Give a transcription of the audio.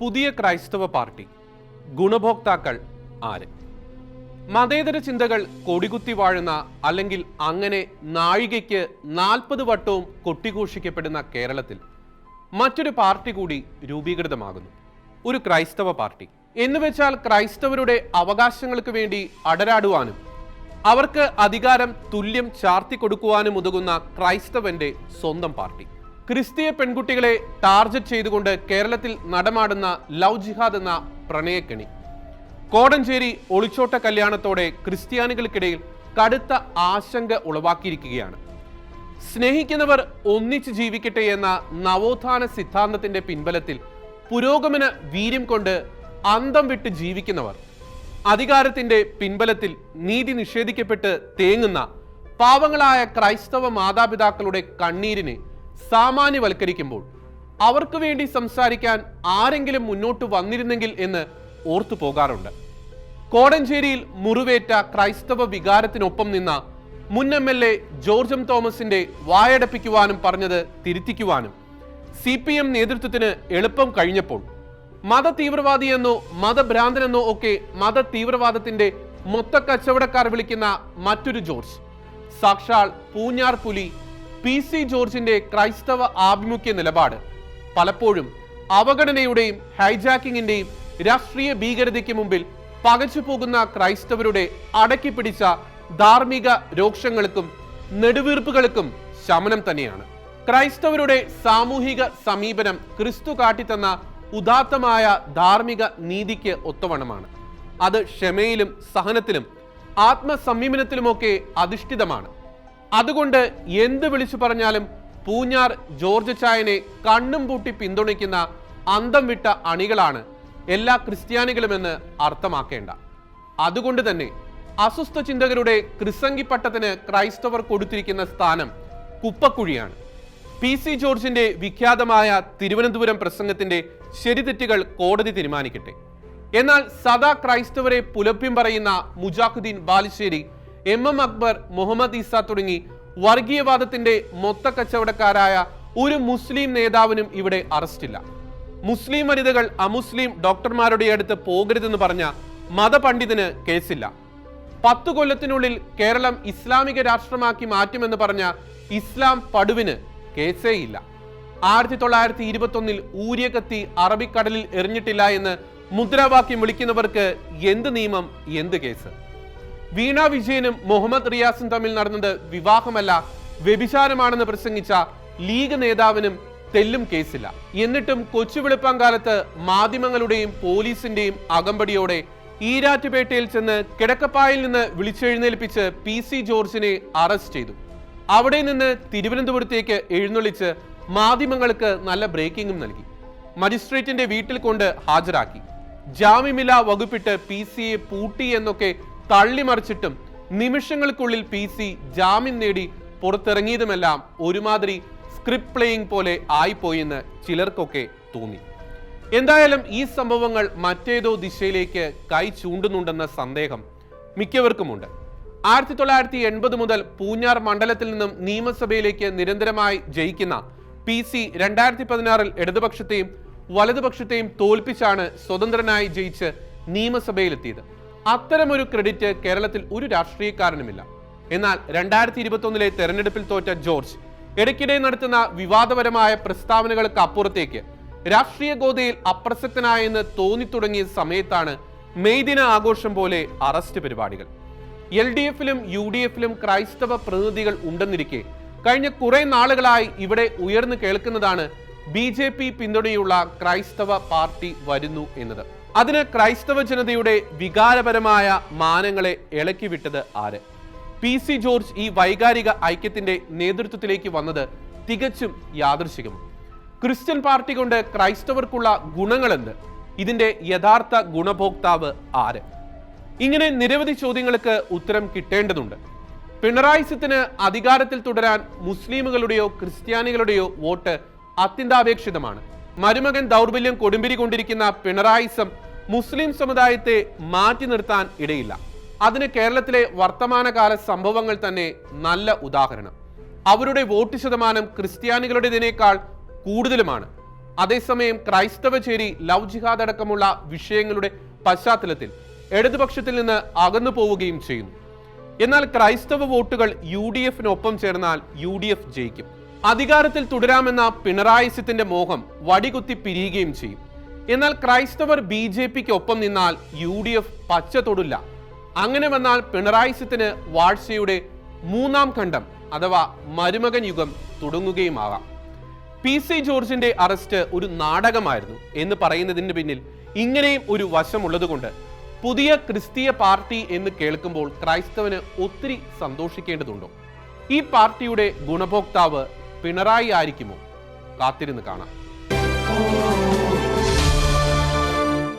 പുതിയ ക്രൈസ്തവ പാർട്ടി ഗുണഭോക്താക്കൾ ആര്? മതേതര ചിന്തകൾ കൊടികുത്തി വാഴുന്ന അല്ലെങ്കിൽ അങ്ങനെ നാഴികയ്ക്ക് 40 വട്ടവും കൊട്ടിഘോഷിക്കപ്പെടുന്ന കേരളത്തിൽ മറ്റൊരു പാർട്ടി കൂടി രൂപീകൃതമാകുന്നു. ഒരു ക്രൈസ്തവ പാർട്ടി എന്നുവെച്ചാൽ ക്രൈസ്തവരുടെ അവകാശങ്ങൾക്ക് വേണ്ടി അടരാടുവാനും അവർക്ക് അധികാരം തുല്യം ചാർത്തി കൊടുക്കുവാനും ഉതകുന്ന ക്രൈസ്തവന്റെ സ്വന്തം പാർട്ടി. ക്രിസ്തീയ പെൺകുട്ടികളെ ടാർഗറ്റ് ചെയ്തുകൊണ്ട് കേരളത്തിൽ നടമാടുന്ന ലവ് ജിഹാദ് എന്ന പ്രണയക്കെണി കോടഞ്ചേരി ഒളിച്ചോട്ട കല്യാണത്തോടെ ക്രിസ്ത്യാനികൾക്കിടയിൽ കടുത്ത ആശങ്ക ഉളവാക്കിയിരിക്കുകയാണ്. സ്നേഹിക്കുന്നവർ ഒന്നിച്ച് ജീവിക്കട്ടെ എന്ന നവോത്ഥാന സിദ്ധാന്തത്തിന്റെ പിൻബലത്തിൽ പുരോഗമന വീര്യം കൊണ്ട് അന്തം വിട്ട് ജീവിക്കുന്നവർ, അധികാരത്തിന്റെ പിൻബലത്തിൽ നീതി നിഷേധിക്കപ്പെട്ട് തേങ്ങുന്ന പാവങ്ങളായ ക്രൈസ്തവ മാതാപിതാക്കളുടെ കണ്ണീരിനെ സാമാന്യവൽക്കരിക്കുമ്പോൾ അവർക്ക് വേണ്ടി സംസാരിക്കാൻ ആരെങ്കിലും മുന്നോട്ട് വന്നിരുന്നെങ്കിൽ എന്ന് ഓർത്തു പോകാറുണ്ട്. കോടഞ്ചേരിയിൽ മുറിവേറ്റ ക്രൈസ്തവ വികാരത്തിനൊപ്പം നിന്ന മുൻ MLA ജോർജ് എം തോമസിന്റെ വായടപ്പിക്കുവാനും പറഞ്ഞത് തിരുത്തിക്കുവാനും CPM നേതൃത്വത്തിന് എളുപ്പം കഴിഞ്ഞപ്പോൾ മത തീവ്രവാദിയെന്നോ മതഭ്രാന്തനെന്നോ ഒക്കെ മത തീവ്രവാദത്തിന്റെ മൊത്ത കച്ചവടക്കാർ വിളിക്കുന്ന മറ്റൊരു ജോർജ്, സാക്ഷാൽ പൂഞ്ഞാർ പുലി PC ജോർജിന്റെ ക്രൈസ്തവ ആഭിമുഖ്യ നിലപാട് പലപ്പോഴും അവഗണനയുടെയും ഹൈജാക്കിങ്ങിന്റെയും രാഷ്ട്രീയ ഭീകരതയ്ക്ക് മുമ്പിൽ പകച്ചു പോകുന്ന ക്രൈസ്തവരുടെ അടക്കി പിടിച്ച ധാർമ്മിക രോക്ഷങ്ങൾക്കും നെടുവീർപ്പുകൾക്കും ശമനം തന്നെയാണ്. ക്രൈസ്തവരുടെ സാമൂഹിക സമീപനം ക്രിസ്തു കാട്ടിത്തന്ന ഉദാത്തമായ ധാർമ്മിക നീതിക്ക് ഒത്തവണ്ണമാണ്. അത് ക്ഷമയിലും സഹനത്തിലും ആത്മസംയമനത്തിലുമൊക്കെ അധിഷ്ഠിതമാണ്. അതുകൊണ്ട് എന്ത് വിളിച്ചു പറഞ്ഞാലും പൂഞ്ഞാർ ജോർജ് ചായനെ കണ്ണും പൂട്ടി പിന്തുണയ്ക്കുന്ന അന്തം വിട്ട അണികളാണ് എല്ലാ ക്രിസ്ത്യാനികളുമെന്ന് അർത്ഥമാക്കേണ്ട. അതുകൊണ്ട് തന്നെ അസ്വസ്ഥ ചിന്തകരുടെ ക്രിസംഗിപ്പട്ടത്തിന് ക്രൈസ്തവർ കൊടുത്തിരിക്കുന്ന സ്ഥാനം കുപ്പക്കുഴിയാണ്. PC ജോർജിന്റെ വിഖ്യാതമായ തിരുവനന്തപുരം പ്രസംഗത്തിന്റെ ശരിതെറ്റുകൾ കോടതി തീരുമാനിക്കട്ടെ. എന്നാൽ സദാ ക്രൈസ്തവരെ പുലഭ്യം പറയുന്ന മുജാഹിദ്ദീൻ ബാലുശ്ശേരി, MM അക്ബർ, മുഹമ്മദ് ഈസ തുടങ്ങി വർഗീയവാദത്തിന്റെ മൊത്ത കച്ചവടക്കാരായ ഒരു മുസ്ലിം നേതാവിനും ഇവിടെ അറസ്റ്റില്ല. മുസ്ലിം വനിതകൾ അമുസ്ലിം ഡോക്ടർമാരുടെ അടുത്ത് പോകരുതെന്ന് പറഞ്ഞ മതപണ്ഡിതന് കേസില്ല. 10 കൊല്ലത്തിനുള്ളിൽ കേരളം ഇസ്ലാമിക രാഷ്ട്രമാക്കി മാറ്റുമെന്ന് പറഞ്ഞ ഇസ്ലാം പടുവിന് കേസേയില്ല. 1921 ഊരിയ കത്തി അറബിക്കടലിൽ എറിഞ്ഞിട്ടില്ല എന്ന് മുദ്രാവാക്യം വിളിക്കുന്നവർക്ക് എന്ത് നിയമം, എന്ത് കേസ്? വീണ വിജയനും മുഹമ്മദ് റിയാസും തമ്മിൽ നടന്നത് വിവാഹമല്ല വ്യഭിചാരമാണെന്ന് പ്രസംഗിച്ച ലീഗ് നേതാവിനും തെല്ലും കേസില്ല. എന്നിട്ടും കൊച്ചു വെളുപ്പാങ്കാലത്ത് മാധ്യമങ്ങളുടെയും പോലീസിന്റെയും അകമ്പടിയോടെ ഈരാറ്റുപേട്ടയിൽ ചെന്ന് കിടക്കപ്പായിൽ നിന്ന് വിളിച്ചെഴുന്നേൽപ്പിച്ച് PC ജോർജിനെ അറസ്റ്റ് ചെയ്തു. അവിടെ നിന്ന് തിരുവനന്തപുരത്തേക്ക് എഴുന്നള്ളിച്ച് മാധ്യമങ്ങൾക്ക് നല്ല ബ്രേക്കിംഗും നൽകി. മജിസ്ട്രേറ്റിന്റെ വീട്ടിൽ കൊണ്ട് ഹാജരാക്കി. ജാമ്യമില്ലാ വകുപ്പിട്ട് PC പൂട്ടി എന്നൊക്കെ തള്ളിമറിച്ചിട്ടും നിമിഷങ്ങൾക്കുള്ളിൽ PC ജാമ്യം നേടി പുറത്തിറങ്ങിയതുമെല്ലാം ഒരുമാതിരി സ്ക്രിപ്റ്റ് പ്ലേയിങ് പോലെ ആയിപ്പോയെന്ന് ചിലർക്കൊക്കെ തോന്നി. എന്തായാലും ഈ സംഭവങ്ങൾ മറ്റേതോ ദിശയിലേക്ക് കൈ ചൂണ്ടുന്നുണ്ടെന്ന സന്ദേഹം മിക്കവർക്കുമുണ്ട്. 1980 മുതൽ പൂഞ്ഞാർ മണ്ഡലത്തിൽ നിന്നും നിയമസഭയിലേക്ക് നിരന്തരമായി ജയിക്കുന്ന PC 2016 ഇടതുപക്ഷത്തെയും വലതുപക്ഷത്തെയും തോൽപ്പിച്ചാണ് സ്വതന്ത്രനായി ജയിച്ച് നിയമസഭയിലെത്തിയത്. അത്തരമൊരു ക്രെഡിറ്റ് കേരളത്തിൽ ഒരു രാഷ്ട്രീയക്കാരനുമില്ല. എന്നാൽ 2021 തെരഞ്ഞെടുപ്പിൽ തോറ്റ ജോർജ് ഇടയ്ക്കിടെ നടത്തുന്ന വിവാദപരമായ പ്രസ്താവനകൾക്ക് അപ്പുറത്തേക്ക് രാഷ്ട്രീയ ഗോതയിൽ അപ്രസക്തനായെന്ന് തോന്നിത്തുടങ്ങിയ സമയത്താണ് മെയ് ദിന ആഘോഷം പോലെ അറസ്റ്റ് പരിപാടികൾ. LDFിലും UDFിലും ക്രൈസ്തവ പ്രതിനിധികൾ ഉണ്ടെന്നിരിക്കെ കഴിഞ്ഞ കുറെ നാളുകളായി ഇവിടെ ഉയർന്നു കേൾക്കുന്നതാണ് BJP പിന്തുണയുള്ള ക്രൈസ്തവ പാർട്ടി വരുന്നു എന്നത്. അതിന് ക്രൈസ്തവ ജനതയുടെ വികാരപരമായ മാനങ്ങളെ ഇളക്കി വിട്ടത് ആര്? PC ജോർജ് ഈ വൈകാരിക ഐക്യത്തിന്റെ നേതൃത്വത്തിലേക്ക് വന്നത് തികച്ചും യാദൃശികമാണ്. ക്രിസ്ത്യൻ പാർട്ടി കൊണ്ട് ക്രൈസ്തവർക്കുള്ള ഗുണങ്ങളെന്ത്? ഇതിന്റെ യഥാർത്ഥ ഗുണഭോക്താവ് ആര്? ഇങ്ങനെ നിരവധി ചോദ്യങ്ങൾക്ക് ഉത്തരം കിട്ടേണ്ടതുണ്ട്. പിണറായിസത്തിന് അധികാരത്തിൽ തുടരാൻ മുസ്ലിമുകളുടെയോ ക്രിസ്ത്യാനികളുടെയോ വോട്ട് അത്യന്താപേക്ഷിതമാണ്. മരുമകൻ ദൗർബല്യം കൊടുമ്പിരി കൊണ്ടിരിക്കുന്ന പിണറായിസം മുസ്ലിം സമുദായത്തെ മാറ്റി നിർത്താൻ ഇടയില്ല. അതിന് കേരളത്തിലെ വർത്തമാനകാല സംഭവങ്ങൾ തന്നെ നല്ല ഉദാഹരണം. അവരുടെ വോട്ട് ശതമാനം ക്രിസ്ത്യാനികളുടേതിനേക്കാൾ കൂടുതലുമാണ്. അതേസമയം ക്രൈസ്തവ ചേരി ലവ് ജിഹാദ് അടക്കമുള്ള വിഷയങ്ങളുടെ പശ്ചാത്തലത്തിൽ ഇടതുപക്ഷത്തിൽ നിന്ന് അകന്നു പോവുകയും ചെയ്യുന്നു. എന്നാൽ ക്രൈസ്തവ വോട്ടുകൾ UDFനൊപ്പം ചേർന്നാൽ UDF ജയിക്കും. അധികാരത്തിൽ തുടരാമെന്ന പിണറായിസത്തിന്റെ മോഹം വടികുത്തി പിരിയുകയും ചെയ്യും. എന്നാൽ ക്രൈസ്തവർ BJPക്ക് ഒപ്പം നിന്നാൽ UDF പച്ച തൊടില്ല. അങ്ങനെ വന്നാൽ പിണറായിസത്തിന് വാഴ്ചയുടെ മൂന്നാം ഖണ്ഡം അഥവാ മരുമകൻ യുഗം തുടങ്ങുകയുമാകാം. PC ജോർജിന്റെ അറസ്റ്റ് ഒരു നാടകമായിരുന്നു എന്ന് പറയുന്നതിന് പിന്നിൽ ഇങ്ങനെയും ഒരു വശമുള്ളതുകൊണ്ട് പുതിയ ക്രിസ്തീയ പാർട്ടി എന്ന് കേൾക്കുമ്പോൾ ക്രൈസ്തവന് ഒത്തിരി സന്തോഷിക്കേണ്ടതുണ്ടോ? ഈ പാർട്ടിയുടെ ഗുണഭോക്താവ് പിണറായി ആയിരിക്കുമോ? കാത്തിരുന്ന് കാണാം.